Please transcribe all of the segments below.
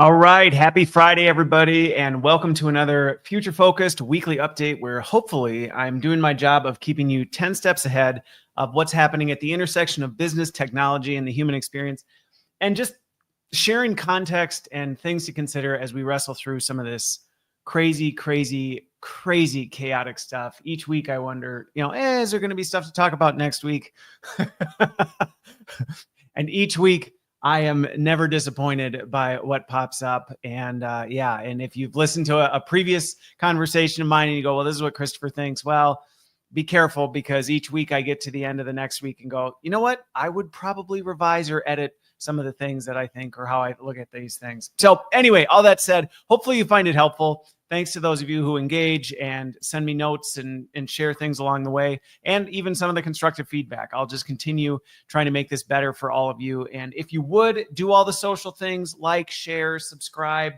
All right. Happy Friday, everybody, and welcome to another future-focused weekly update where hopefully I'm doing my job of keeping you 10 steps ahead of what's happening at the intersection of business, technology, and the human experience, and just sharing context and things to consider as we wrestle through some of this crazy, chaotic stuff. Each week I wonder, is there going to be stuff to talk about next week? And each week, I am never disappointed by what pops up. And and if you've listened to a previous conversation of mine and you go, well, this is what Christopher thinks. Well, be careful, because each week I get to the end of the next week and go, you know what? I would probably revise or edit some of the things that I think or how I look at these things. So anyway, all that said, hopefully you find it helpful. Thanks to those of you who engage and send me notes and share things along the way, and even some of the constructive feedback. I'll just continue trying to make this better for all of you. And if you would do all the social things, like, share, subscribe,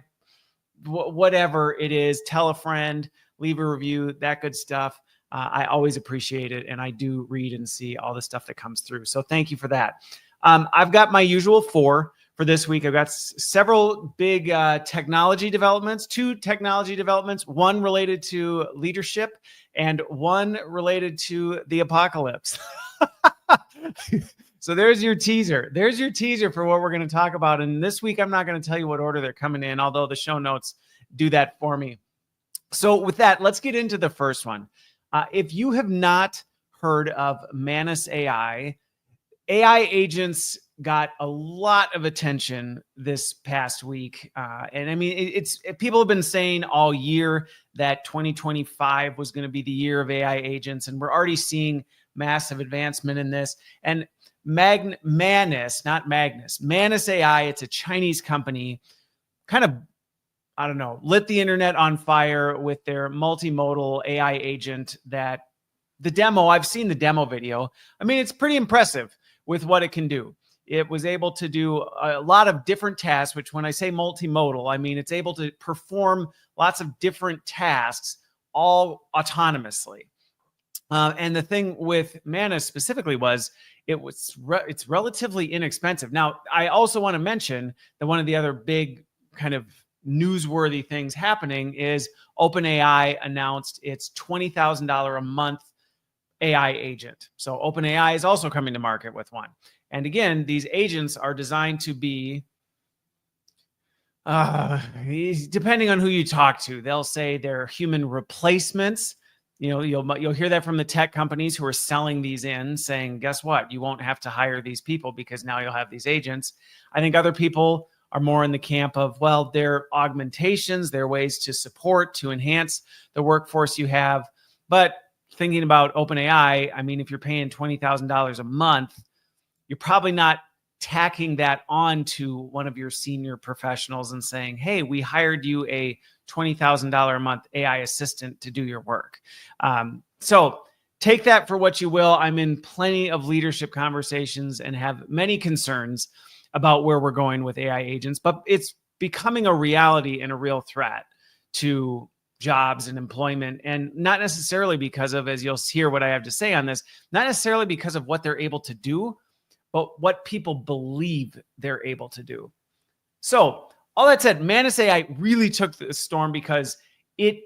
whatever it is, tell a friend, leave a review, that good stuff. I always appreciate it. And I do read and see all the stuff that comes through. So thank you for that. I've got my usual 4 for this week. I've got several big technology developments, 2 technology developments, one related to leadership and one related to the apocalypse. So there's your teaser. There's your teaser for what we're going to talk about. And this week, I'm not going to tell you what order they're coming in, although the show notes do that for me. So with that, let's get into the first one. If you have not heard of Manus AI, AI agents got a lot of attention this past week. And I mean, people have been saying all year that 2025 was going to be the year of AI agents. And we're already seeing massive advancement in this. And Manus AI, it's a Chinese company, kind of, I don't know, lit the internet on fire with their multimodal AI agent that the demo, I've seen the demo video. I mean, it's pretty impressive with what it can do. It was able to do a lot of different tasks, which when I say multimodal, I mean, it's able to perform lots of different tasks all autonomously. And the thing with Manus specifically was it's relatively inexpensive. Now, I also want to mention that one of the other big kind of newsworthy things happening is OpenAI announced its $20,000 a month AI agent. So OpenAI is also coming to market with one. And again, these agents are designed to be, depending on who you talk to, they'll say they're human replacements. You'll hear that from the tech companies who are selling these in, saying, guess what? You won't have to hire these people because now you'll have these agents. I think other people are more in the camp of, well, they're augmentations, they're ways to support, to enhance the workforce you have. But thinking about OpenAI, I mean, if you're paying $20,000 a month, you're probably not tacking that on to one of your senior professionals and saying, hey, we hired you a $20,000 a month AI assistant to do your work. So take that for what you will. I'm in plenty of leadership conversations and have many concerns about where we're going with AI agents, but it's becoming a reality and a real threat to jobs and employment, and not necessarily because of, as you'll hear what I have to say on this, not necessarily because of what they're able to do, but what people believe they're able to do. So all that said, Manus AI really took the storm because if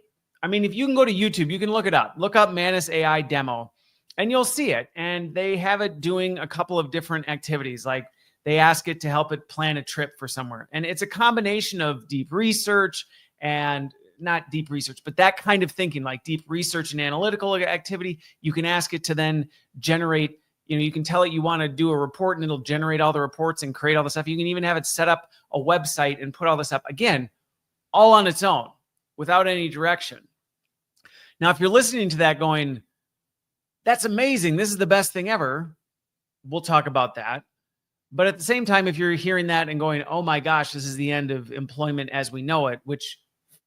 you can go to YouTube, you can look it up. Look up Manus AI demo and you'll see it. And they have it doing a couple of different activities. Like they ask it to help it plan a trip for somewhere. And it's a combination of deep research and not deep research, but that kind of thinking, like deep research and analytical activity. You can ask it to then generate, you can tell it you want to do a report and it'll generate all the reports and create all the stuff. You can even have it set up a website and put all this up, again, all on its own without any direction. Now, if you're listening to that going, that's amazing, this is the best thing ever, we'll talk about that. But at the same time, if you're hearing that and going, oh my gosh, this is the end of employment as we know it, which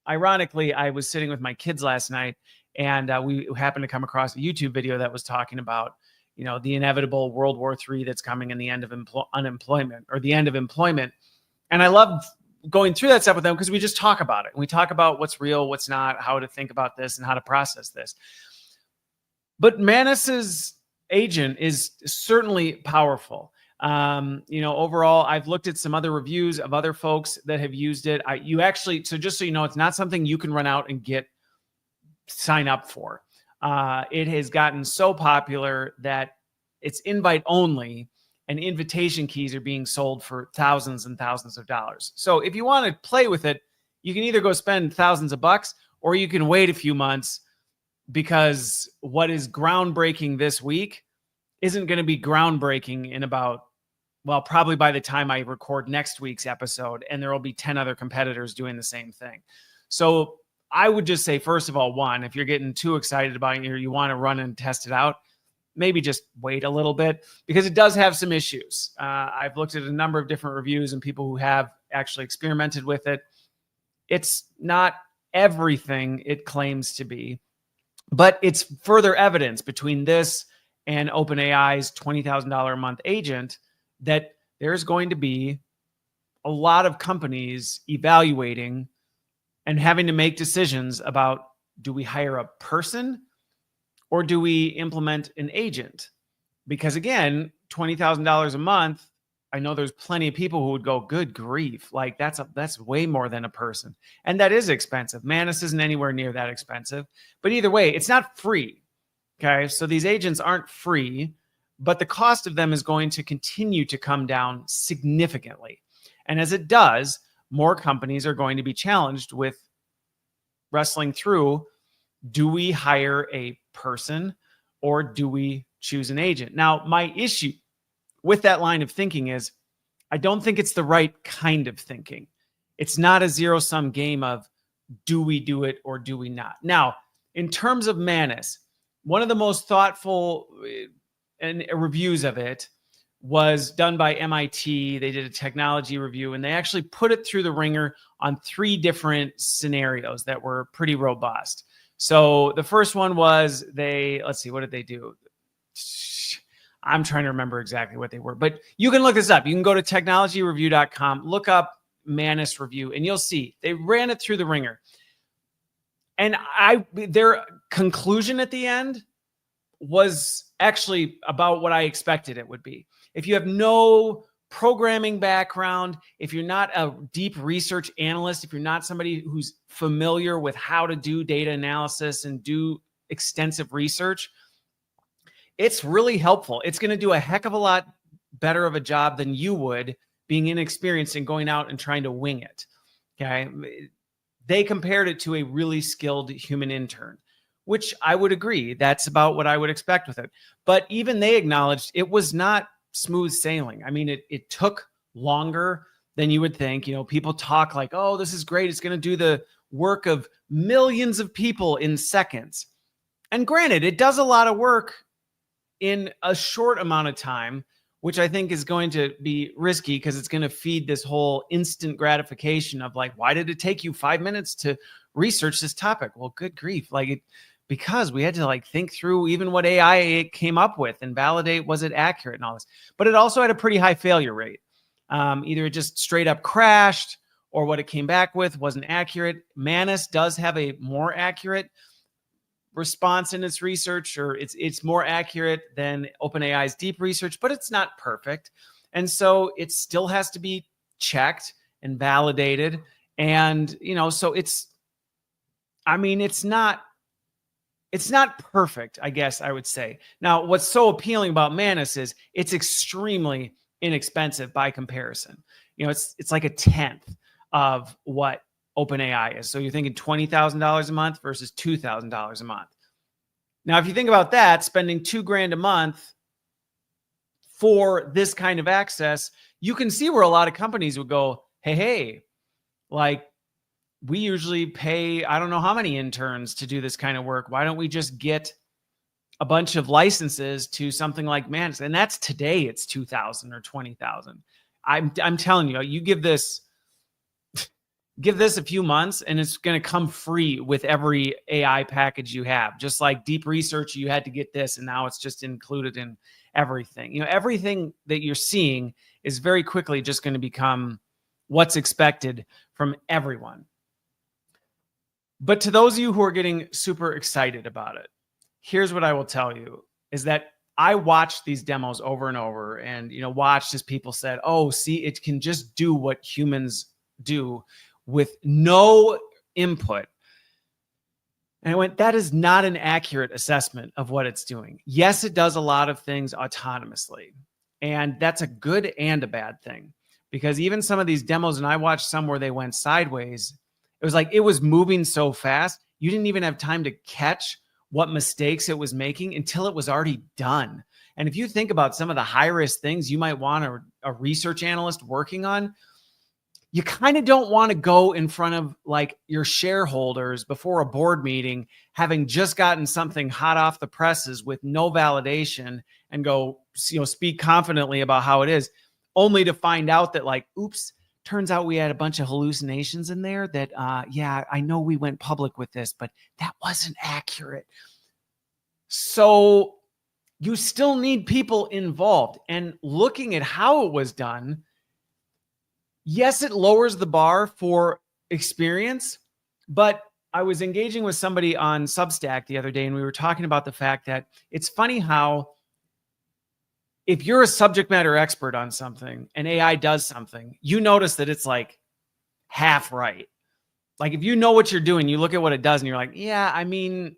ironically, I was sitting with my kids last night and we happened to come across a YouTube video that was talking about, the inevitable World War III that's coming and the end of unemployment or the end of employment. And I love going through that stuff with them because we just talk about it. We talk about what's real, what's not, how to think about this and how to process this. But Manus's agent is certainly powerful. Overall, I've looked at some other reviews of other folks that have used it. So just so you know, it's not something you can run out and sign up for. It has gotten so popular that it's invite only, and invitation keys are being sold for thousands and thousands of dollars. So if you want to play with it, you can either go spend thousands of bucks, or you can wait a few months, because what is groundbreaking this week isn't going to be groundbreaking in probably by the time I record next week's episode, and there will be 10 other competitors doing the same thing. So I would just say, first of all, if you're getting too excited about it or you want to run and test it out, maybe just wait a little bit, because it does have some issues. I've looked at a number of different reviews and people who have actually experimented with it. It's not everything it claims to be, but it's further evidence between this and OpenAI's $20,000 a month agent that there's going to be a lot of companies evaluating and having to make decisions about, do we hire a person or do we implement an agent? Because again, $20,000 a month, I know there's plenty of people who would go, good grief, like that's way more than a person. And that is expensive. Manus isn't anywhere near that expensive. But either way, it's not free. Okay, so these agents aren't free, but the cost of them is going to continue to come down significantly. And as it does, more companies are going to be challenged with wrestling through, do we hire a person or do we choose an agent? Now, my issue with that line of thinking is, I don't think it's the right kind of thinking. It's not a zero-sum game of, do we do it or do we not? Now, in terms of Manus, one of the most thoughtful reviews of it was done by MIT. They did a technology review, and they actually put it through the ringer on 3 different scenarios that were pretty robust. So the first one was let's see, what did they do? I'm trying to remember exactly what they were, but you can look this up. You can go to technologyreview.com, look up Manus review, and you'll see they ran it through the ringer. And their conclusion at the end was actually about what I expected it would be. If you have no programming background, if you're not a deep research analyst, if you're not somebody who's familiar with how to do data analysis and do extensive research, it's really helpful. It's going to do a heck of a lot better of a job than you would being inexperienced and going out and trying to wing it. Okay. They compared it to a really skilled human intern, which I would agree. That's about what I would expect with it. But even they acknowledged it was not smooth sailing. I mean, it took longer than you would think. People talk like, oh, this is great. It's going to do the work of millions of people in seconds. And granted, it does a lot of work in a short amount of time, which I think is going to be risky because it's going to feed this whole instant gratification of like, why did it take you 5 minutes to research this topic? Well, good grief. Because we had to think through even what AI came up with and validate, was it accurate and all this. But it also had a pretty high failure rate. Either it just straight up crashed or what it came back with wasn't accurate. Manus does have a more accurate response in its research, or it's more accurate than OpenAI's deep research, but it's not perfect. And so it still has to be checked and validated. And, so it's not perfect, I guess I would say. Now, what's so appealing about Manus is it's extremely inexpensive by comparison. It's like a tenth of what OpenAI is. So you're thinking $20,000 a month versus $2,000 a month. Now, if you think about that, spending $2,000 a month for this kind of access, you can see where a lot of companies would go, hey, we usually pay, I don't know how many interns to do this kind of work. Why don't we just get a bunch of licenses to something like Manus? And that's today, it's 2,000 or 20,000. I'm telling you, you give this a few months and it's going to come free with every AI package you have. Just like deep research, you had to get this, and now it's just included in everything. Everything that you're seeing is very quickly just going to become what's expected from everyone. But to those of you who are getting super excited about it, here's what I will tell you is that I watched these demos over and over and, watched as people said, oh, see, it can just do what humans do with no input. And I went, that is not an accurate assessment of what it's doing. Yes, it does a lot of things autonomously. And that's a good and a bad thing, because even some of these demos, and I watched some where they went sideways, it was like it was moving so fast, you didn't even have time to catch what mistakes it was making until it was already done. And if you think about some of the high risk things you might want a research analyst working on, you kind of don't want to go in front of like your shareholders before a board meeting, having just gotten something hot off the presses with no validation, and go, speak confidently about how it is, only to find out that like, oops, turns out we had a bunch of hallucinations in there that, yeah, I know we went public with this, but that wasn't accurate. So you still need people involved, and looking at how it was done. Yes, it lowers the bar for experience, but I was engaging with somebody on Substack the other day, and we were talking about the fact that it's funny how if you're a subject matter expert on something and AI does something, you notice that it's like half right. Like if you know what you're doing, you look at what it does and you're like, yeah, I mean,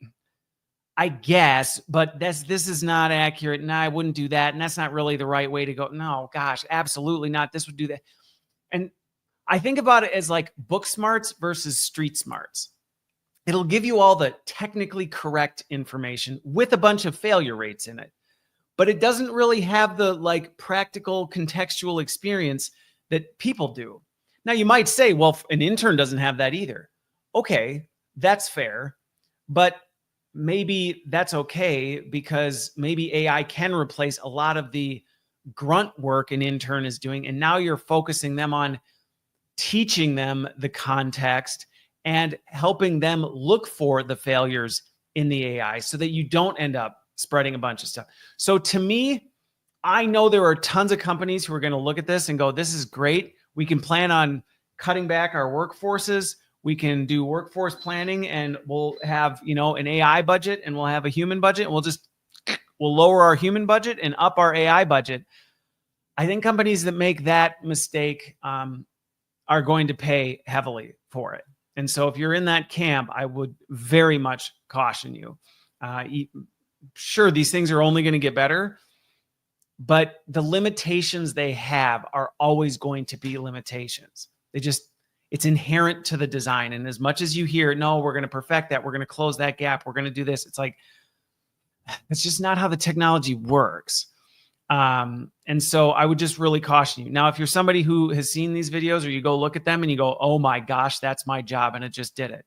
I guess, but this is not accurate. And I wouldn't do that. And that's not really the right way to go. No, gosh, absolutely not. This would do that. And I think about it as like book smarts versus street smarts. It'll give you all the technically correct information with a bunch of failure rates in it, but it doesn't really have the like practical contextual experience that people do. Now you might say, well, an intern doesn't have that either. Okay, that's fair, but maybe that's okay because maybe AI can replace a lot of the grunt work an intern is doing. And now you're focusing them on teaching them the context and helping them look for the failures in the AI so that you don't end up spreading a bunch of stuff. So to me, I know there are tons of companies who are going to look at this and go, this is great. We can plan on cutting back our workforces. We can do workforce planning, and we'll have, an AI budget, and we'll have a human budget, and we'll lower our human budget and up our AI budget. I think companies that make that mistake are going to pay heavily for it. And so if you're in that camp, I would very much caution you. Sure, these things are only going to get better, but the limitations they have are always going to be limitations. It's inherent to the design. And as much as you hear, no, we're going to perfect that, we're going to close that gap, we're going to do this, it's like, it's just not how the technology works. And so I would just really caution you. Now, if you're somebody who has seen these videos, or you go look at them and you go, oh my gosh, that's my job, and it just did it.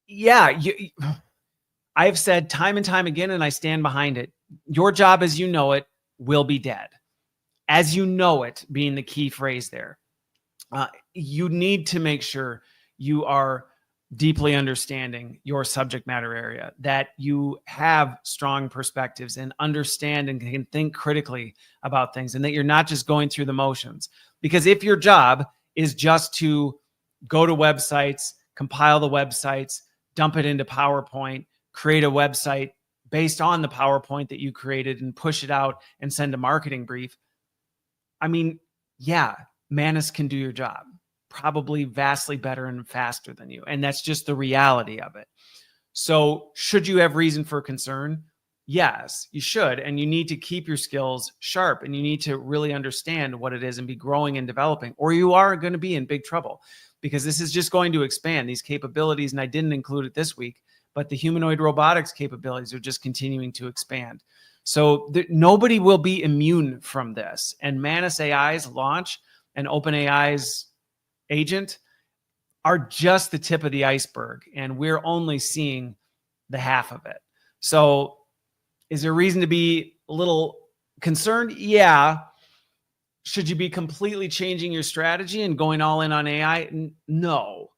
Yeah, I've said time and time again, and I stand behind it, your job as you know it will be dead. As you know it being the key phrase there. You need to make sure you are deeply understanding your subject matter area, that you have strong perspectives and understand and can think critically about things, and that you're not just going through the motions. Because if your job is just to go to websites, compile the websites, dump it into PowerPoint, create a website based on the PowerPoint that you created and push it out and send a marketing brief, I mean, yeah, Manus can do your job probably vastly better and faster than you. And that's just the reality of it. So should you have reason for concern? Yes, you should. And you need to keep your skills sharp, and you need to really understand what it is and be growing and developing, or you are going to be in big trouble, because this is just going to expand these capabilities. And I didn't include it this week, but the humanoid robotics capabilities are just continuing to expand. So nobody will be immune from this. And Manus AI's launch and OpenAI's agent are just the tip of the iceberg, and we're only seeing the half of it. So is there reason to be a little concerned? Yeah. Should you be completely changing your strategy and going all in on AI? No.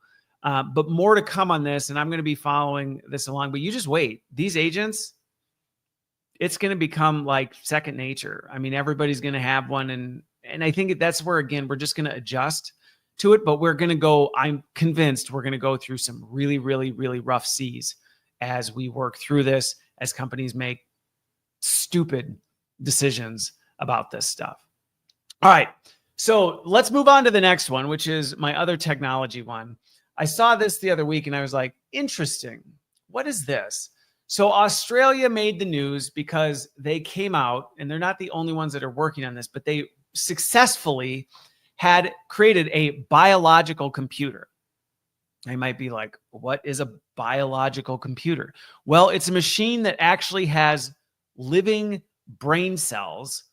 But more to come on this, and I'm going to be following this along. But you just wait. These agents, it's going to become like second nature. I mean, everybody's going to have one, and I think that's where, again, we're just going to adjust to it. But we're going to go, I'm convinced we're going to go through some really, really, really rough seas as we work through this, as companies make stupid decisions about this stuff. All right. So let's move on to the next one, which is my other technology one. I saw this the other week and I was like, interesting. What is this? So Australia made the news because they came out, and they're not the only ones that are working on this, but they successfully had created a biological computer. I might be like, what is a biological computer? Well, it's a machine that actually has living brain cells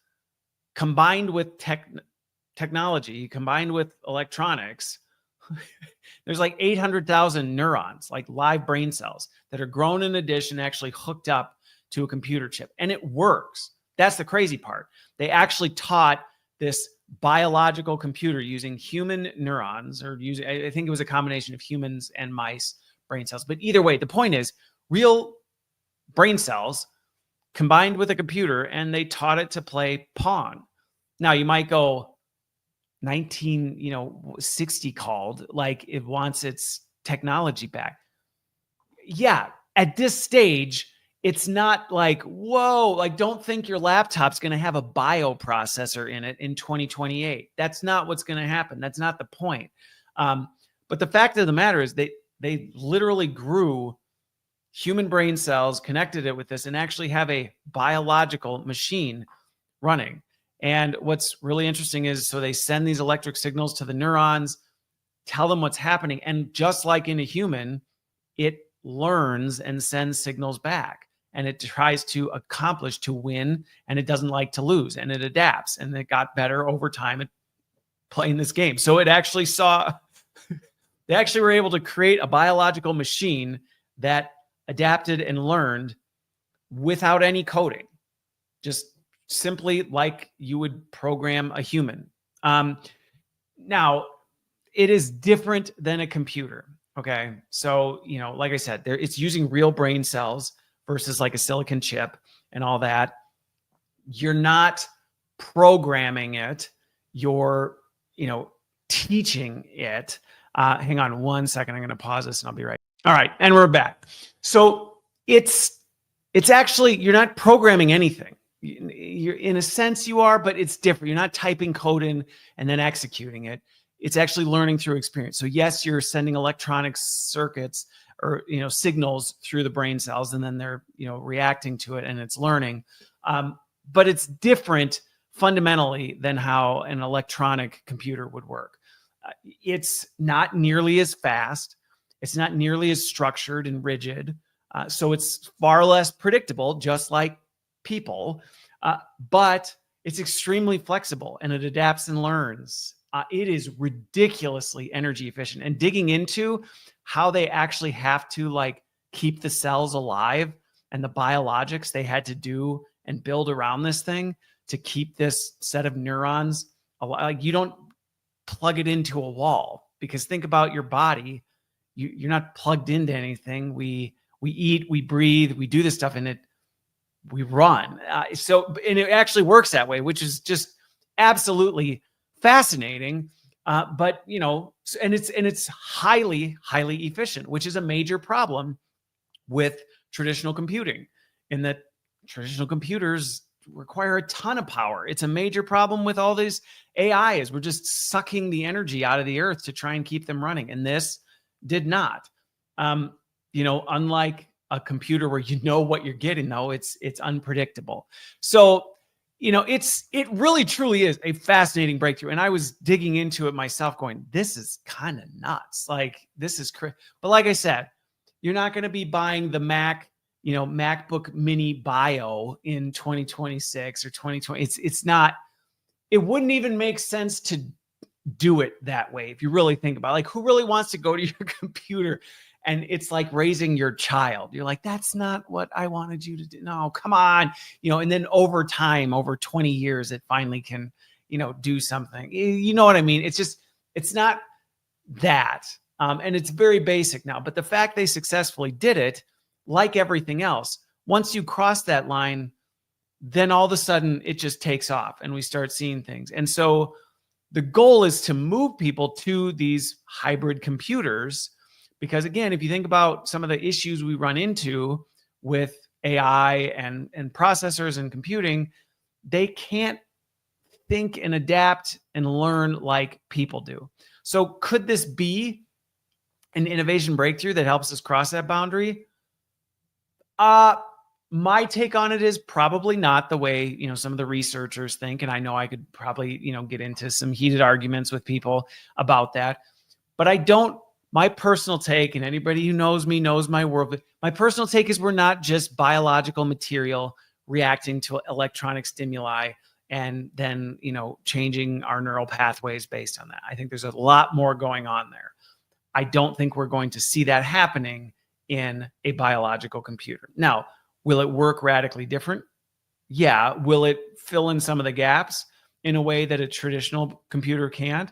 combined with technology, combined with electronics. There's like 800,000 neurons, like live brain cells that are grown in a dish and actually hooked up to a computer chip. And it works. That's the crazy part. They actually taught this biological computer using human neurons, or using, I think it was a combination of humans and mice brain cells. But either way, the point is real brain cells combined with a computer, and they taught it to play Pong. Now you might go, 1960 called, like it wants its technology back. Yeah, at this stage, it's not like, whoa, like don't think your laptop's going to have a bioprocessor in it in 2028. That's not what's going to happen. That's not the point. But the fact of the matter is they literally grew human brain cells, connected it with this, and actually have a biological machine running. And what's really interesting is, so they send these electric signals to the neurons, tell them what's happening. And just like in a human, it learns and sends signals back. And it tries to accomplish to win, and it doesn't like to lose, and it adapts. And it got better over time at playing this game. So it actually they actually were able to create a biological machine that adapted and learned without any coding, just simply like you would program a human. Now, it is different than a computer. Okay. So, like I said, it's using real brain cells versus like a silicon chip and all that. You're not programming it. You're, teaching it. Hang on one second. I'm going to pause this and I'll be right. All right. And we're back. So it's actually, you're not programming anything. You're, in a sense you are, but it's different. You're not typing code in and then executing it. It's actually learning through experience. So yes, you're sending electronic circuits or, signals through the brain cells, and then they're, reacting to it and it's learning. But it's different fundamentally than how an electronic computer would work. It's not nearly as fast. It's not nearly as structured and rigid. So it's far less predictable, just like people, but it's extremely flexible and it adapts and learns. It is ridiculously energy efficient, and digging into how they actually have to keep the cells alive and the biologics they had to do and build around this thing to keep this set of neurons alive. Like, you don't plug it into a wall, because think about your body. You're not plugged into anything. We eat, we breathe, we do this stuff, and we run. And it actually works that way, which is just absolutely fascinating. But and it's highly, highly efficient, which is a major problem with traditional computing, in that traditional computers require a ton of power. It's a major problem with all these AIs. We're just sucking the energy out of the earth to try and keep them running. And this did not. Unlike a computer where what you're getting, though, it's unpredictable. So, it really truly is a fascinating breakthrough. And I was digging into it myself going, this is kind of nuts. Like, this is crazy. But like I said, you're not going to be buying the MacBook Mini Bio in 2026 or 2020. It's not, it wouldn't even make sense to do it that way. If you really think about it, like, who really wants to go to your computer and it's like raising your child? You're like, that's not what I wanted you to do. No, come on. And then over time, over 20 years, it finally can, do something. You know what I mean? It's not that. And it's very basic now, but the fact they successfully did it, like everything else, once you cross that line, then all of a sudden it just takes off and we start seeing things. And so the goal is to move people to these hybrid computers, because again, if you think about some of the issues we run into with AI and processors and computing, they can't think and adapt and learn like people do. So could this be an innovation breakthrough that helps us cross that boundary? My take on it is probably not the way, some of the researchers think. And I know I could probably, get into some heated arguments with people about that. But my personal take, and anybody who knows me knows my world, my personal take is we're not just biological material reacting to electronic stimuli and then, changing our neural pathways based on that. I think there's a lot more going on there. I don't think we're going to see that happening in a biological computer. Now, will it work radically different? Yeah. Will it fill in some of the gaps in a way that a traditional computer can't?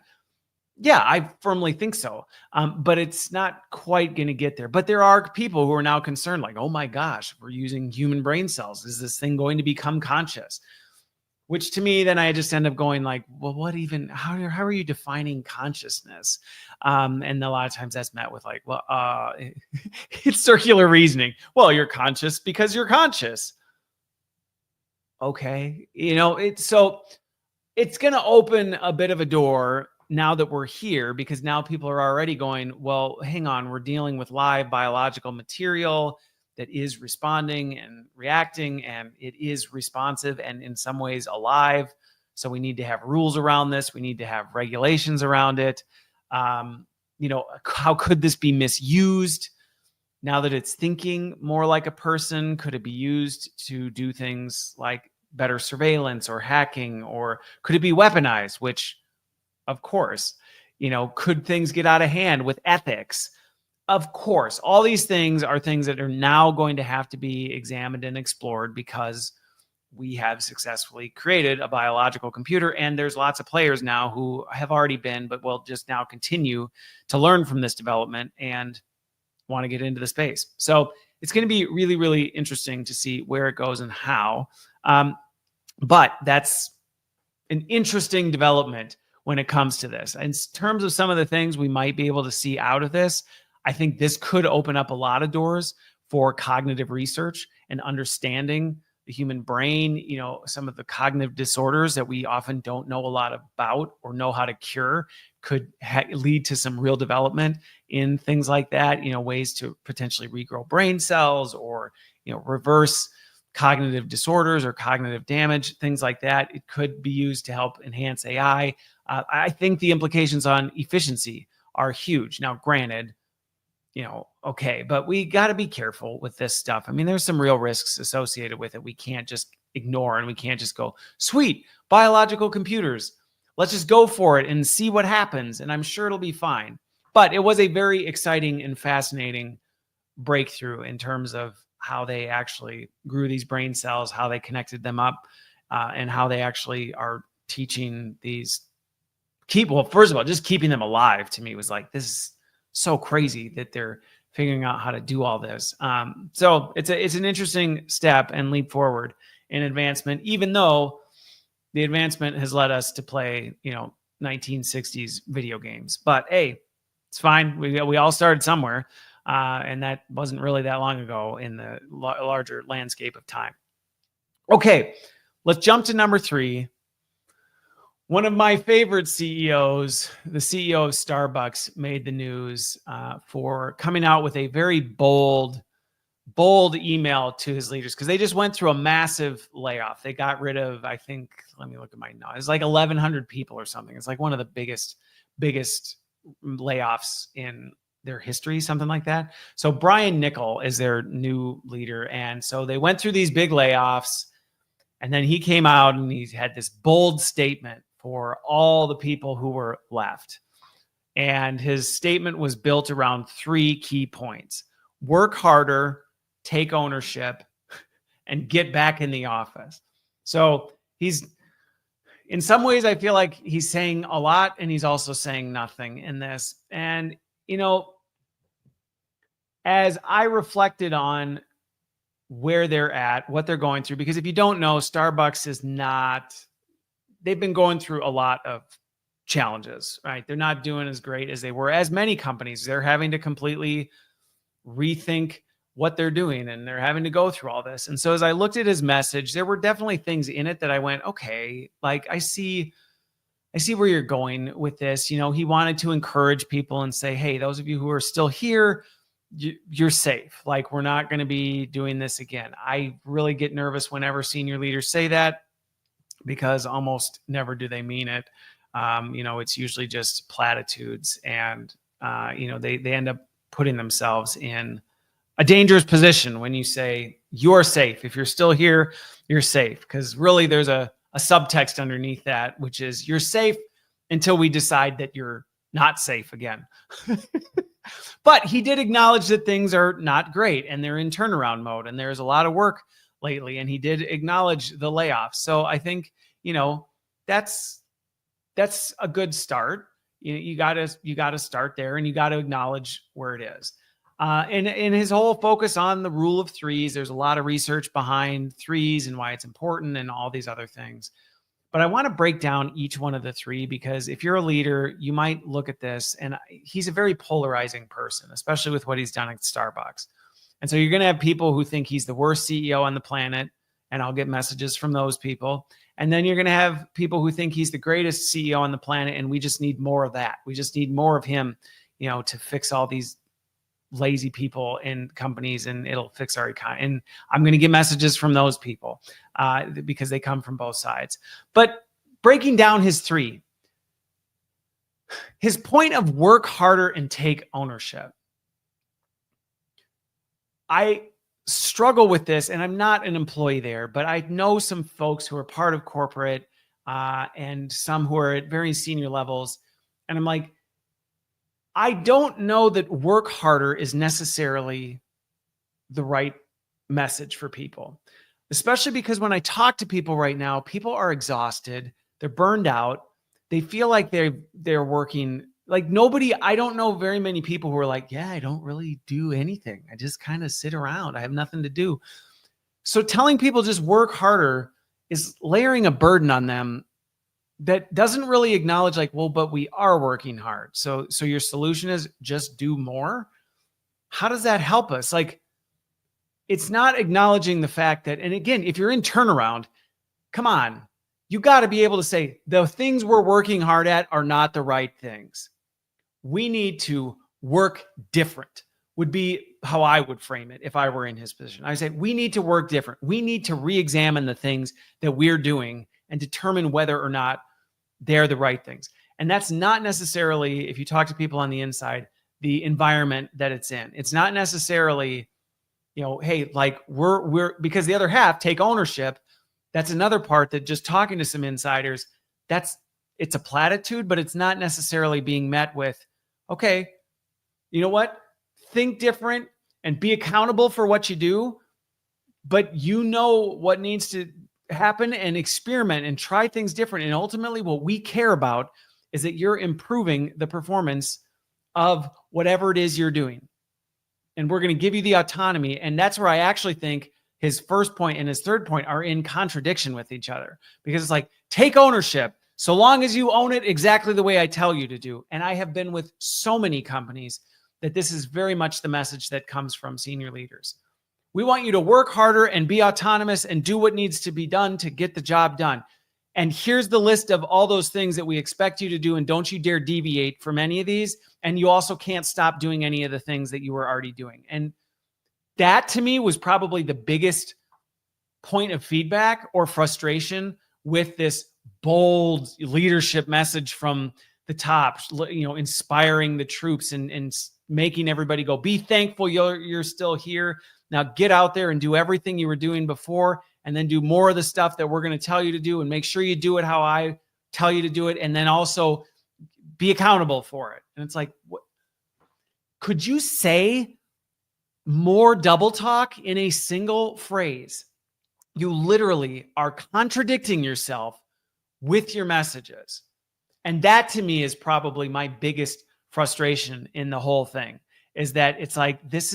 Yeah, I firmly think so. But it's not quite going to get there. But there are people who are now concerned, like, oh my gosh, we're using human brain cells. Is this thing going to become conscious? Which to me, then I just end up going like, well, what even, how are you defining consciousness? And a lot of times that's met with like, well, it's circular reasoning. Well, you're conscious because you're conscious. Okay. So it's going to open a bit of a door now that we're here, because now people are already going, well, hang on, we're dealing with live biological material that is responding and reacting, and it is responsive and in some ways alive. So we need to have rules around this. We need to have regulations around it. How could this be misused now that it's thinking more like a person? Could it be used to do things like better surveillance or hacking, or could it be weaponized? Which, of course, could things get out of hand with ethics? Of course, all these things are things that are now going to have to be examined and explored, because we have successfully created a biological computer, and there's lots of players now who have already been, but will just now continue to learn from this development and want to get into the space. So it's going to be really, really interesting to see where it goes and how. But that's an interesting development when it comes to this. In terms of some of the things we might be able to see out of this, I think this could open up a lot of doors for cognitive research and understanding the human brain, some of the cognitive disorders that we often don't know a lot about or know how to cure could lead to some real development in things like that, ways to potentially regrow brain cells or, reverse cognitive disorders or cognitive damage, things like that. It could be used to help enhance AI. I think the implications on efficiency are huge. Now, granted, okay, but we got to be careful with this stuff. I mean, there's some real risks associated with it. We can't just ignore, and we can't just go, sweet, biological computers. Let's just go for it and see what happens. And I'm sure it'll be fine. But it was a very exciting and fascinating breakthrough in terms of how they actually grew these brain cells, how they connected them up, and how they actually are teaching these first of all, just keeping them alive to me was like, this is so crazy that they're figuring out how to do all this. So it's an interesting step and leap forward in advancement, even though the advancement has led us to play, 1960s video games. But hey, it's fine. We all started somewhere, and that wasn't really that long ago in the larger landscape of time. Okay, let's jump to number 3. One of my favorite CEOs, the CEO of Starbucks, made the news for coming out with a very bold email to his leaders, because they just went through a massive layoff. They got rid of, I think, let me look at my notes. It's like 1,100 people or something. It's like one of the biggest layoffs in their history, something like that. So Brian Niccol is their new leader. And so they went through these big layoffs, and then he came out and he had this bold statement for all the people who were left. And his statement was built around 3 key points: work harder, take ownership, and get back in the office. So in some ways, I feel like he's saying a lot, and he's also saying nothing in this. And, as I reflected on where they're at, what they're going through, because if you don't know, Starbucks they've been going through a lot of challenges, right? They're not doing as great as they were, as many companies. They're having to completely rethink what they're doing, and they're having to go through all this. And so as I looked at his message, there were definitely things in it that I went, okay, like I see where you're going with this. He wanted to encourage people and say, hey, those of you who are still here, you're safe. Like, we're not going to be doing this again. I really get nervous whenever senior leaders say that, because almost never do they mean it. It's usually just platitudes, and they end up putting themselves in a dangerous position when you say you're safe. If you're still here, you're safe, because really there's a subtext underneath that, which is you're safe until we decide that you're not safe again. But he did acknowledge that things are not great and they're in turnaround mode, and there's a lot of work lately, and he did acknowledge the layoffs. So I think, that's a good start. You got to start there, and you got to acknowledge where it is. And his whole focus on the rule of threes, there's a lot of research behind threes and why it's important and all these other things. But I want to break down each one of the three, because if you're a leader, you might look at this, and he's a very polarizing person, especially with what he's done at Starbucks. And so you're going to have people who think he's the worst CEO on the planet, and I'll get messages from those people. And then you're going to have people who think he's the greatest CEO on the planet, and we just need more of that. We just need more of him, to fix all these lazy people in companies, and it'll fix our economy. And I'm going to get messages from those people because they come from both sides. But breaking down his point of work harder and take ownership. I struggle with this, and I'm not an employee there, but I know some folks who are part of corporate and some who are at very senior levels. And I'm like, I don't know that work harder is necessarily the right message for people, especially because when I talk to people right now, people are exhausted. They're burned out. They feel like they're working like nobody. I don't know very many people who are like, yeah, I don't really do anything. I just kind of sit around. I have nothing to do. So telling people just work harder is layering a burden on them that doesn't really acknowledge, like, well, but we are working hard. So your solution is just do more. How does that help us? Like, it's not acknowledging the fact that, and again, if you're in turnaround, come on, you got to be able to say the things we're working hard at are not the right things. We need to work different, would be how I would frame it if I were in his position. I say, we need to work different. We need to re-examine the things that we're doing and determine whether or not they're the right things. And that's not necessarily, if you talk to people on the inside, the environment that it's in. It's not necessarily, hey, like we're because the other half take ownership. That's another part that just talking to some insiders, it's a platitude, but it's not necessarily being met with, okay, you know what? Think different and be accountable for what you do, but what needs to happen, and experiment and try things different. And ultimately what we care about is that you're improving the performance of whatever it is you're doing. And we're going to give you the autonomy. And that's where I actually think his first point and his third point are in contradiction with each other, because it's like, take ownership so long as you own it exactly the way I tell you to do. And I have been with so many companies that this is very much the message that comes from senior leaders. We want you to work harder and be autonomous and do what needs to be done to get the job done. And here's the list of all those things that we expect you to do. And don't you dare deviate from any of these. And you also can't stop doing any of the things that you were already doing. And that to me was probably the biggest point of feedback or frustration with this bold leadership message from the top, inspiring the troops and making everybody go, be thankful you're still here. Now get out there and do everything you were doing before, and then do more of the stuff that we're going to tell you to do, and make sure you do it how I tell you to do it. And then also be accountable for it. And it's like, what could you say more double talk in a single phrase? You literally are contradicting yourself with your messages. And that to me is probably my biggest frustration in the whole thing, is that it's like, this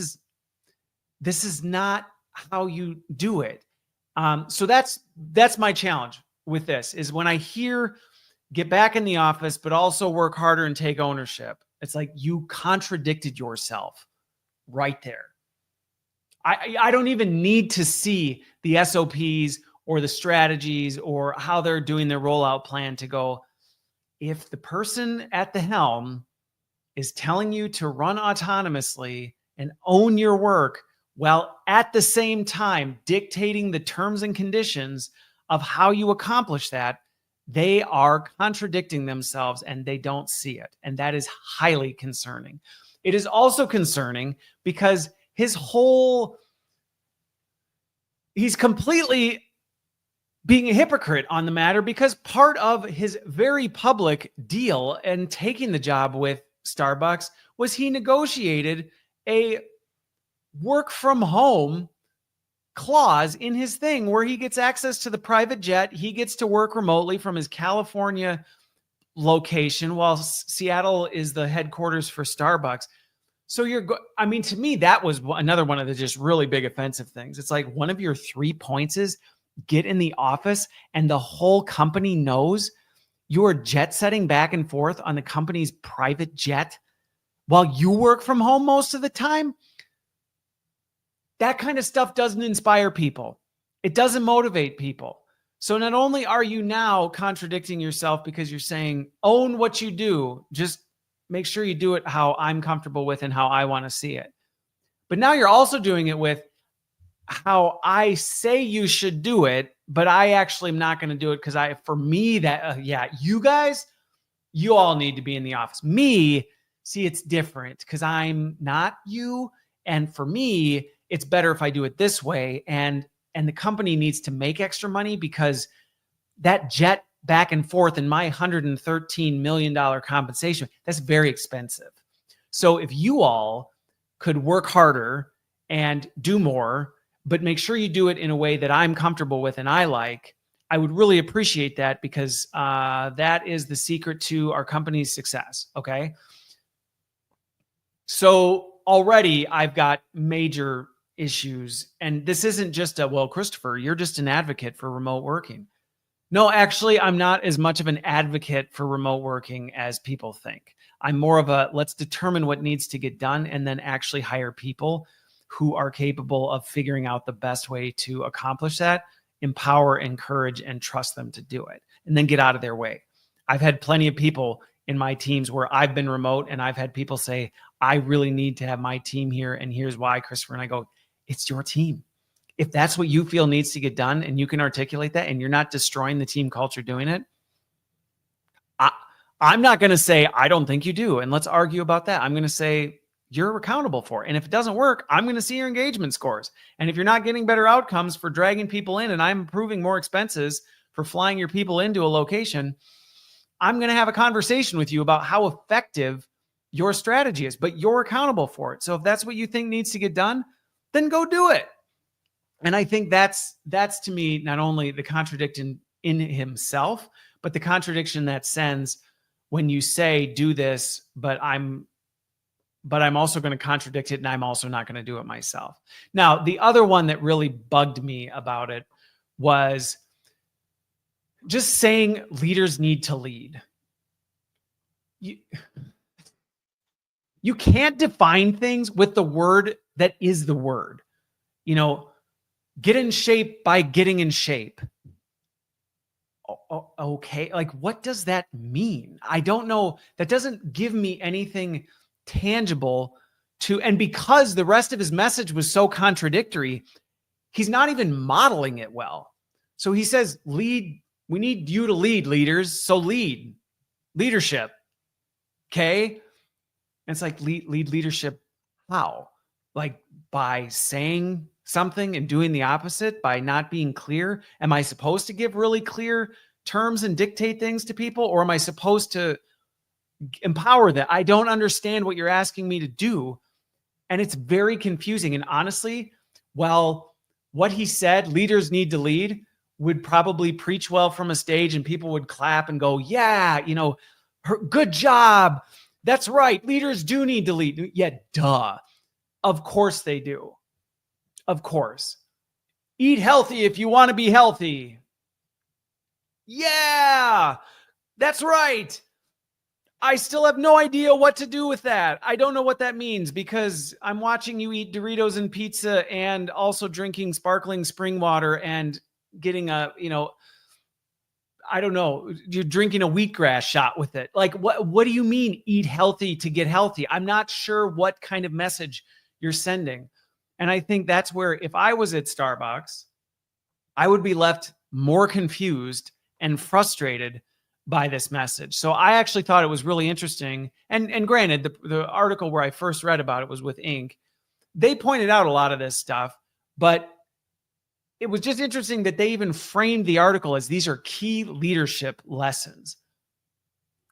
is not how you do it. So that's my challenge with this, is when I hear get back in the office, but also work harder and take ownership. It's like you contradicted yourself right there. I don't even need to see the SOPs or the strategies or how they're doing their rollout plan to go, if the person at the helm is telling you to run autonomously and own your work while at the same time dictating the terms and conditions of how you accomplish that, they are contradicting themselves and they don't see it. And that is highly concerning. It is also concerning because he's completely being a hypocrite on the matter, because part of his very public deal and taking the job with Starbucks was he negotiated a work from home clause in his thing where he gets access to the private jet. He gets to work remotely from his California location while Seattle is the headquarters for Starbucks. So to me, that was another one of the just really big offensive things. It's like one of your 3 points is get in the office and the whole company knows you're jet setting back and forth on the company's private jet while you work from home most of the time. That kind of stuff doesn't inspire people. It doesn't motivate people. So not only are you now contradicting yourself because you're saying, own what you do, just make sure you do it how I'm comfortable with and how I want to see it. But now you're also doing it with how I say you should do it, but I actually am not going to do it because for me, you guys, you all need to be in the office. Me, see, it's different because I'm not you. And for me, it's better if I do it this way. And the company needs to make extra money because that jet back and forth and my $113 million compensation, that's very expensive. So if you all could work harder and do more, but make sure you do it in a way that I'm comfortable with and I like, I would really appreciate that, because that is the secret to our company's success. Okay. So already I've got major issues, and this isn't just well, Christopher, you're just an advocate for remote working. No, actually, I'm not as much of an advocate for remote working as people think. I'm more of a, let's determine what needs to get done and then actually hire people who are capable of figuring out the best way to accomplish that, empower, encourage, and trust them to do it, and then get out of their way. I've had plenty of people in my teams where I've been remote and I've had people say, I really need to have my team here, and here's why, Christopher. And I go, it's your team. If that's what you feel needs to get done and you can articulate that and you're not destroying the team culture doing it, I'm not going to say, I don't think you do, and let's argue about that. I'm going to say, you're accountable for it. And if it doesn't work, I'm going to see your engagement scores. And if you're not getting better outcomes for dragging people in and I'm approving more expenses for flying your people into a location, I'm going to have a conversation with you about how effective your strategy is, but you're accountable for it. So if that's what you think needs to get done, then go do it. And I think that's to me, not only the contradiction in himself, but the contradiction that sends when you say, do this, but I'm also going to contradict it, and I'm also not going to do it myself. Now, the other one that really bugged me about it was just saying leaders need to lead. You can't define things with the word that is the word. Get in shape by getting in shape. Okay, like what does that mean? I don't know. That doesn't give me anything tangible to, and because the rest of his message was so contradictory, he's not even modeling it well. So he says, lead, we need you to lead, leaders. So leadership. Okay. And it's like lead leadership. How? Like by saying something and doing the opposite, by not being clear? Am I supposed to give really clear terms and dictate things to people? Or am I supposed to empower that? I don't understand what you're asking me to do. And it's very confusing. And honestly, well, what he said, leaders need to lead, would probably preach well from a stage and people would clap and go, yeah, good job. That's right. Leaders do need to lead. Yeah, duh. Of course they do. Of course. Eat healthy if you want to be healthy. Yeah, that's right. I still have no idea what to do with that. I don't know what that means because I'm watching you eat Doritos and pizza and also drinking sparkling spring water and getting a, I don't know, you're drinking a wheatgrass shot with it. Like, what do you mean eat healthy to get healthy? I'm not sure what kind of message you're sending. And I think that's where if I was at Starbucks, I would be left more confused and frustrated by this message. So I actually thought it was really interesting. And granted, the article where I first read about it was with Inc. They pointed out a lot of this stuff, but it was just interesting that they even framed the article as these are key leadership lessons.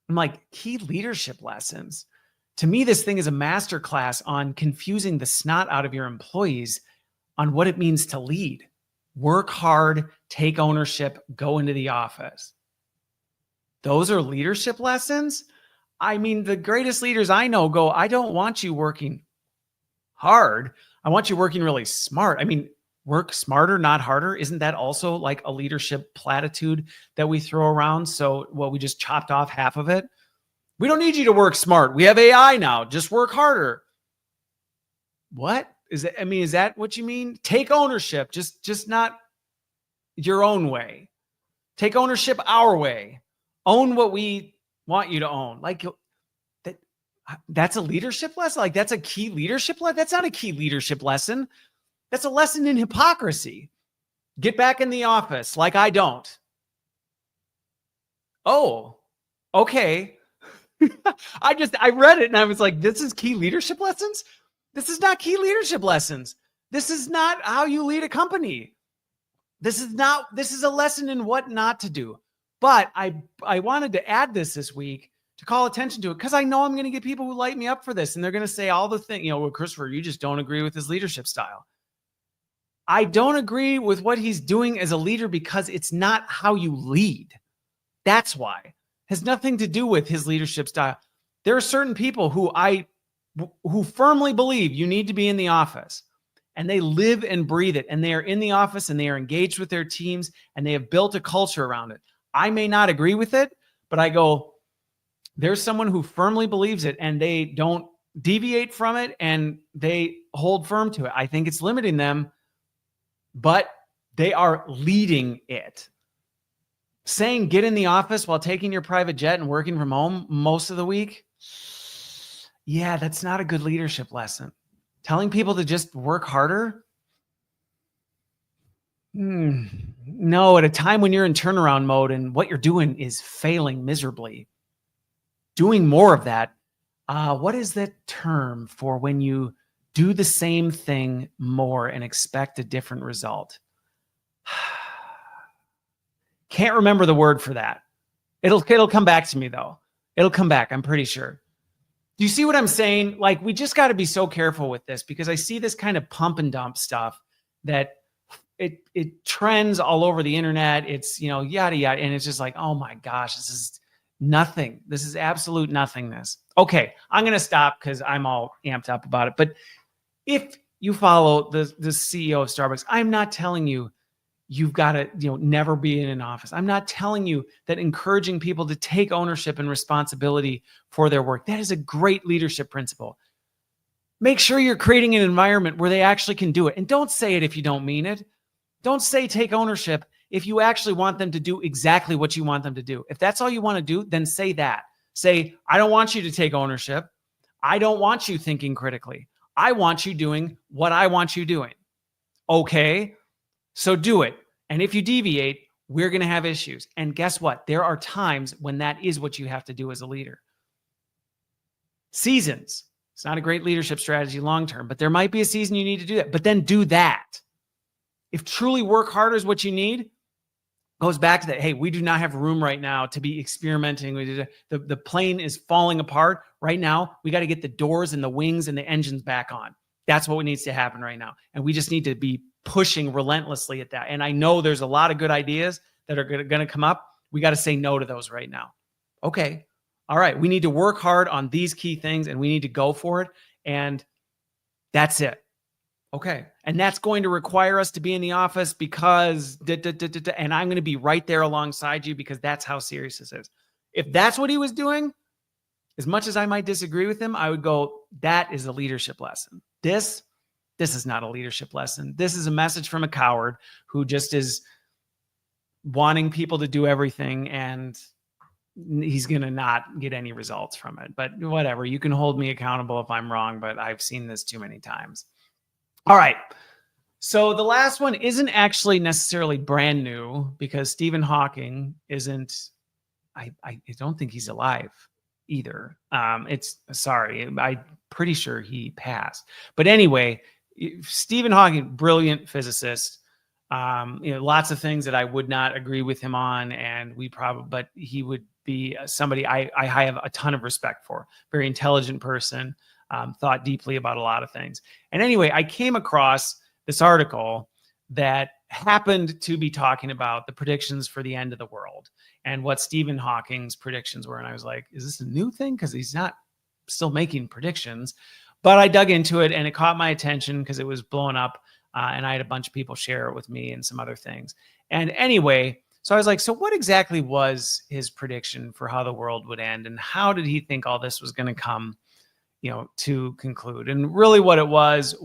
I'm like, key leadership lessons? To me, this thing is a masterclass on confusing the snot out of your employees on what it means to lead. Work hard, take ownership, go into the office. Those are leadership lessons? I mean, the greatest leaders I know go, I don't want you working hard. I want you working really smart. I mean, work smarter, not harder. Isn't that also like a leadership platitude that we throw around? So, we just chopped off half of it. We don't need you to work smart. We have AI now. Just work harder. What is that? I mean, is that what you mean? Take ownership, just not your own way. Take ownership our way. Own what we want you to own. Like that's a leadership lesson. Like that's a key leadership lesson. That's not a key leadership lesson. That's a lesson in hypocrisy. Get back in the office like I don't. Oh, okay. I read it and I was like, this is key leadership lessons? This is not key leadership lessons. This is not how you lead a company. This is a lesson in what not to do. But I wanted to add this week to call attention to it because I know I'm going to get people who light me up for this. And they're going to say all the things, well, Christopher, you just don't agree with his leadership style. I don't agree with what he's doing as a leader because it's not how you lead. That's why. It has nothing to do with his leadership style. There are certain people who firmly believe you need to be in the office. And they live and breathe it. And they are in the office and they are engaged with their teams and they have built a culture around it. I may not agree with it, but I go, there's someone who firmly believes it and they don't deviate from it and they hold firm to it. I think it's limiting them, but they are leading it. Saying get in the office while taking your private jet and working from home most of the week. Yeah, that's not a good leadership lesson. Telling people to just work harder? No, at a time when you're in turnaround mode and what you're doing is failing miserably. Doing more of that. What is that term for when you do the same thing more and expect a different result? Can't remember the word for that. It'll come back to me though. It'll come back, I'm pretty sure. Do you see what I'm saying? Like, we just got to be so careful with this because I see this kind of pump and dump stuff that it trends all over the internet. It's, yada, yada. And it's just like, oh my gosh, this is nothing. This is absolute nothingness. Okay, I'm going to stop because I'm all amped up about it. But if you follow the CEO of Starbucks, I'm not telling you you've got to never be in an office. I'm not telling you that encouraging people to take ownership and responsibility for their work. That is a great leadership principle. Make sure you're creating an environment where they actually can do it. And don't say it if you don't mean it. Don't say take ownership if you actually want them to do exactly what you want them to do. If that's all you want to do, then say that. Say, I don't want you to take ownership. I don't want you thinking critically. I want you doing what I want you doing. Okay, so do it. And if you deviate, we're going to have issues. And guess what? There are times when that is what you have to do as a leader. Seasons. It's not a great leadership strategy long-term, but there might be a season you need to do that. But then do that. If truly work harder is what you need, goes back to that. Hey, we do not have room right now to be experimenting. The plane is falling apart right now. We got to get the doors and the wings and the engines back on. That's what needs to happen right now. And we just need to be pushing relentlessly at that. And I know there's a lot of good ideas that are going to come up. We got to say no to those right now. Okay. All right. We need to work hard on these key things and we need to go for it. And that's it. Okay. And that's going to require us to be in the office because, and I'm going to be right there alongside you because that's how serious this is. If that's what he was doing, as much as I might disagree with him, I would go, that is a leadership lesson. This is not a leadership lesson. This is a message from a coward who just is wanting people to do everything, and he's going to not get any results from it. But whatever, you can hold me accountable if I'm wrong, but I've seen this too many times. All right. So the last one isn't actually necessarily brand new, because Stephen Hawking isn't, I don't think he's alive either. I'm pretty sure he passed. But anyway, Stephen Hawking, brilliant physicist. Lots of things that I would not agree with him on, but he would be somebody I have a ton of respect for. Very intelligent person, thought deeply about a lot of things. And anyway, I came across this article that happened to be talking about the predictions for the end of the world and what Stephen Hawking's predictions were. And I was like, is this a new thing? Because he's not still making predictions. But I dug into it, and it caught my attention because it was blowing up. And I had a bunch of people share it with me and some other things. And anyway, so I was like, so what exactly was his prediction for how the world would end? And how did he think all this was going to come, to conclude? And really what it was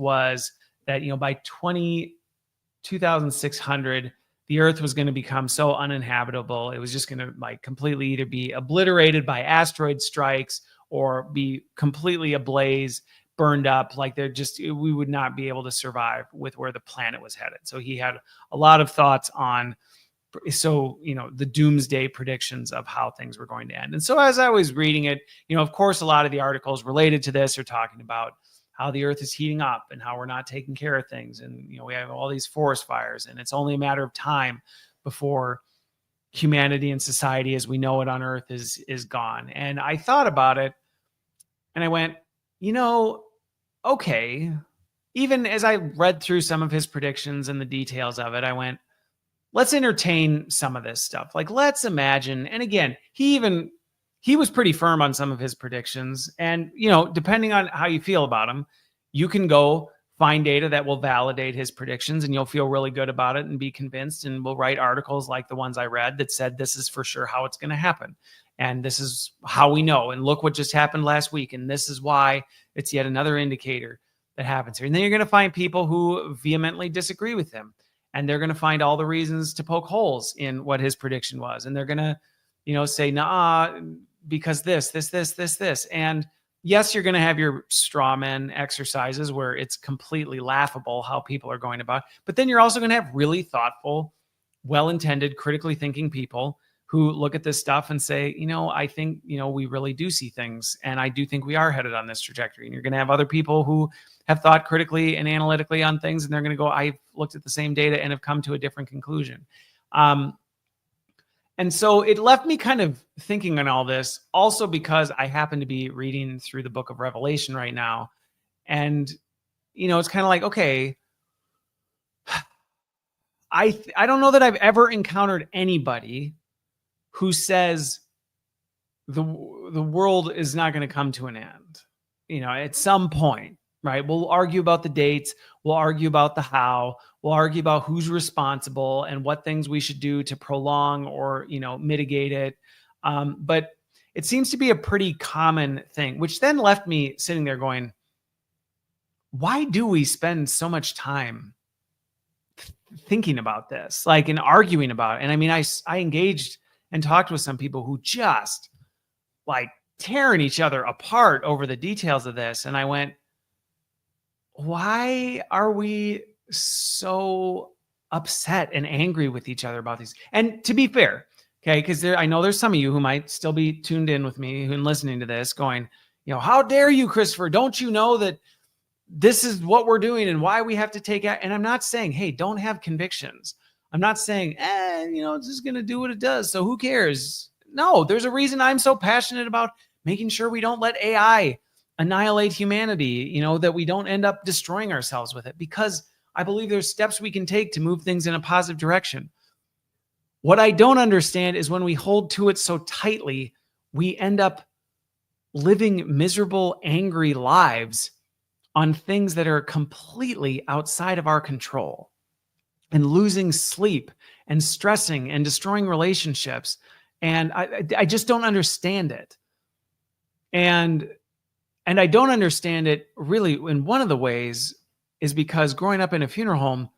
that, by 2600, the earth was going to become so uninhabitable. It was just going to completely either be obliterated by asteroid strikes or be completely ablaze, burned up. We would not be able to survive with where the planet was headed. So he had a lot of thoughts on, the doomsday predictions of how things were going to end. And so as I was reading it, of course, a lot of the articles related to this are talking about how the earth is heating up and how we're not taking care of things. And, we have all these forest fires, and it's only a matter of time before humanity and society as we know it on earth is gone. And I thought about it, and I went, okay, even as I read through some of his predictions and the details of it, I went, let's entertain some of this stuff. Let's imagine. And again, he was pretty firm on some of his predictions. And, depending on how you feel about him, you can go find data that will validate his predictions, and you'll feel really good about it and be convinced. And we'll write articles like the ones I read that said, this is for sure how it's going to happen. And this is how we know. And look what just happened last week. And this is why it's yet another indicator that happens here. And then you're going to find people who vehemently disagree with him. And they're going to find all the reasons to poke holes in what his prediction was. And they're going to, say, nah, because this. And yes, you're going to have your straw man exercises where it's completely laughable how people are going about. But then you're also going to have really thoughtful, well-intended, critically thinking people who look at this stuff and say, I think, we really do see things. And I do think we are headed on this trajectory. And you're going to have other people who have thought critically and analytically on things. And they're going to go, I've looked at the same data and have come to a different conclusion. And so it left me kind of thinking on all this, also because I happen to be reading through the book of Revelation right now. And, it's kind of like, okay, I don't know that I've ever encountered anybody who says the world is not going to come to an end, at some point, right? We'll argue about the dates. We'll argue about the how. We'll argue about who's responsible and what things we should do to prolong or, mitigate it. But it seems to be a pretty common thing, which then left me sitting there going, why do we spend so much time thinking about this, and arguing about it? And I mean, I engaged and talked with some people who just tearing each other apart over the details of this. And I went, why are we so upset and angry with each other about these? And to be fair, okay, because I know there's some of you who might still be tuned in with me and listening to this going, how dare you, Christopher? Don't you know that this is what we're doing and why we have to take it? And I'm not saying, hey, don't have convictions. I'm not saying, it's just going to do what it does, so who cares? No, there's a reason I'm so passionate about making sure we don't let AI annihilate humanity, that we don't end up destroying ourselves with it, because I believe there's steps we can take to move things in a positive direction. What I don't understand is when we hold to it so tightly, we end up living miserable, angry lives on things that are completely outside of our control, and losing sleep and stressing and destroying relationships. And I just don't understand it. And I don't understand it really. In one of the ways is because growing up in a funeral home,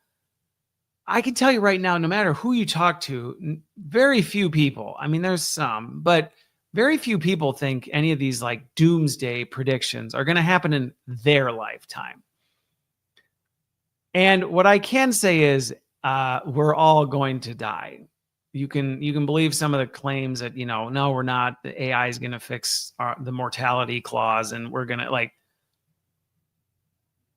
I can tell you right now, no matter who you talk to, very few people, I mean, there's some, but very few people think any of these like doomsday predictions are going to happen in their lifetime. And what I can say is we're all going to die. You can believe some of the claims that, no, we're not. The AI is going to fix the mortality clause, and we're going to like.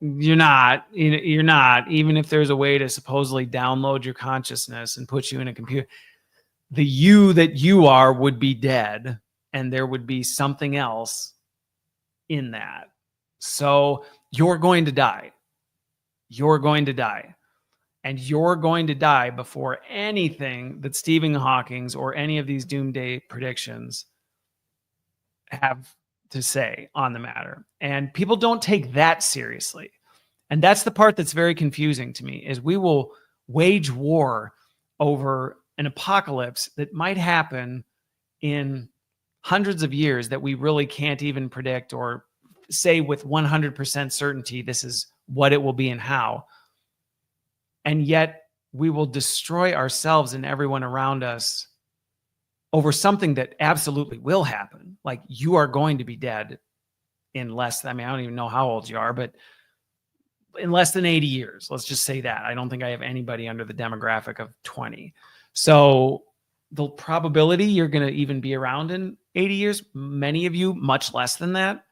You're not. You're not. Even if there's a way to supposedly download your consciousness and put you in a computer, the you that you are would be dead, and there would be something else in that. So you're going to die. You're going to die. And you're going to die before anything that Stephen Hawking's or any of these doomsday predictions have to say on the matter. And people don't take that seriously. And that's the part that's very confusing to me, is we will wage war over an apocalypse that might happen in hundreds of years that we really can't even predict or say with 100% certainty this is what it will be and how. And yet we will destroy ourselves and everyone around us over something that absolutely will happen. Like, you are going to be dead in less, I don't even know how old you are, but in less than 80 years. Let's just say that. I don't think I have anybody under the demographic of 20. So the probability you're going to even be around in 80 years, many of you much less than that.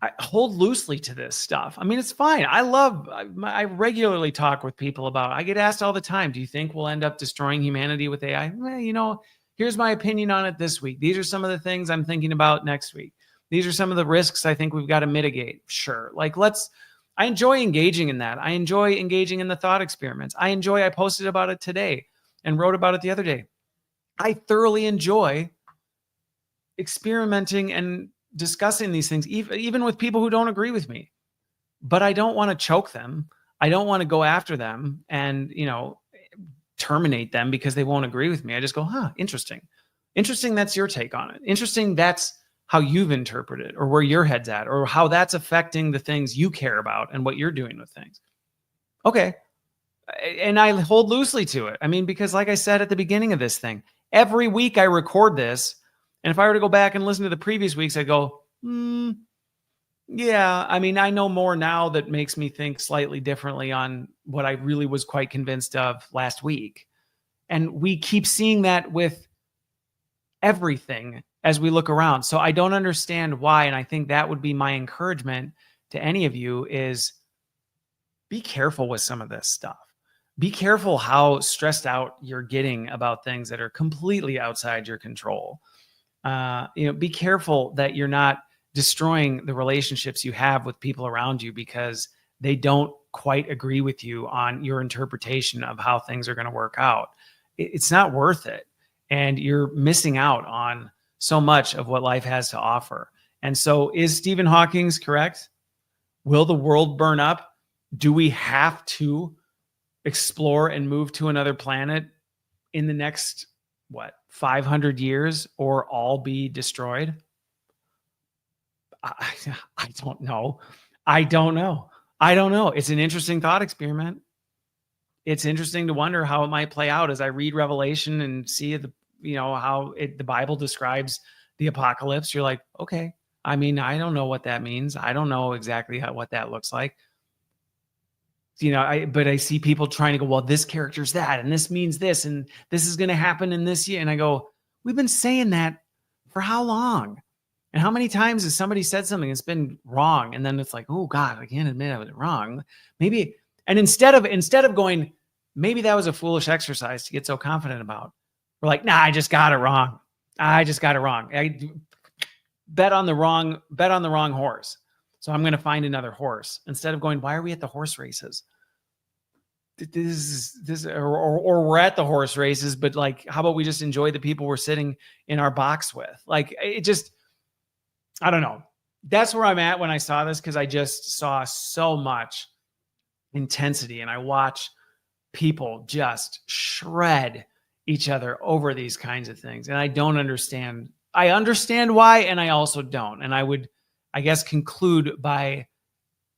I hold loosely to this stuff. I mean, it's fine. I regularly talk with people about, I get asked all the time, do you think we'll end up destroying humanity with AI? Well, here's my opinion on it this week. These are some of the things I'm thinking about next week. These are some of the risks I think we've got to mitigate. Sure. I enjoy engaging in that. I enjoy engaging in the thought experiments. I posted about it today and wrote about it the other day. I thoroughly enjoy experimenting and discussing these things, even with people who don't agree with me, but I don't want to choke them. I don't want to go after them and, terminate them because they won't agree with me. I just go, interesting. Interesting. That's your take on it. Interesting. That's how you've interpreted or where your head's at or how that's affecting the things you care about and what you're doing with things. Okay. And I hold loosely to it. I mean, because like I said at the beginning of this thing, every week I record this. And if I were to go back and listen to the previous weeks, I'd go, yeah, I mean, I know more now that makes me think slightly differently on what I really was quite convinced of last week. And we keep seeing that with everything as we look around. So I don't understand why. And I think that would be my encouragement to any of you is be careful with some of this stuff. Be careful how stressed out you're getting about things that are completely outside your control. Be careful that you're not destroying the relationships you have with people around you because they don't quite agree with you on your interpretation of how things are going to work out. It's not worth it. And you're missing out on so much of what life has to offer. And so is Stephen Hawking's correct? Will the world burn up? Do we have to explore and move to another planet in the next 500 years or all be destroyed? I don't know. I don't know. It's an interesting thought experiment. It's interesting to wonder how it might play out as I read Revelation and see how the Bible describes the apocalypse. You're like, okay, I mean, I don't know what that means. I don't know exactly what that looks like. But I see people trying to go, well, this character's that, and this means this, and this is going to happen in this year. And I go, we've been saying that for how long? And how many times has somebody said something that's been wrong? And then it's like, oh God, I can't admit I was wrong. Maybe. And instead of going, maybe that was a foolish exercise to get so confident about. We're like, nah, I just got it wrong. I bet on the wrong horse. So I'm going to find another horse instead of going, why are we at the horse races? Or we're at the horse races, but like, how about we just enjoy the people we're sitting in our box with? Like, I don't know. That's where I'm at when I saw this, because I just saw so much intensity and I watch people just shred each other over these kinds of things. And I don't understand I understand why, and I also don't. And I would, I guess, conclude by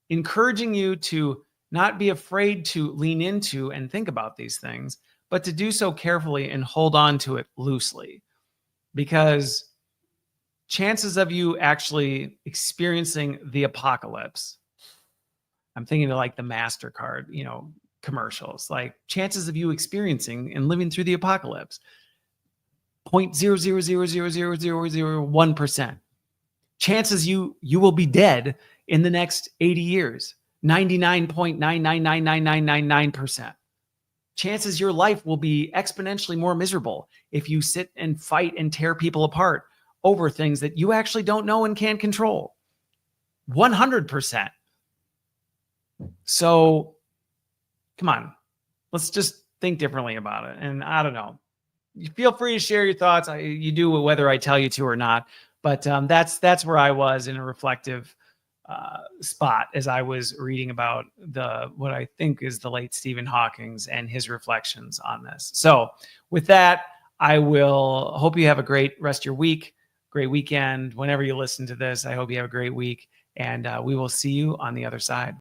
encouraging you to not be afraid to lean into and think about these things, but to do so carefully and hold on to it loosely. Because chances of you actually experiencing the apocalypse, I'm thinking of like the MasterCard, commercials, like chances of you experiencing and living through the apocalypse, 0.000000001%. Chances you will be dead in the next 80 years, 99.9999999%. Chances your life will be exponentially more miserable if you sit and fight and tear people apart over things that you actually don't know and can't control. 100%. So come on, let's just think differently about it. And I don't know. You feel free to share your thoughts. You do whether I tell you to or not. But that's where I was in a reflective spot as I was reading about what I think is the late Stephen Hawking's and his reflections on this. So with that, I will hope you have a great rest of your week, great weekend. Whenever you listen to this, I hope you have a great week, and we will see you on the other side.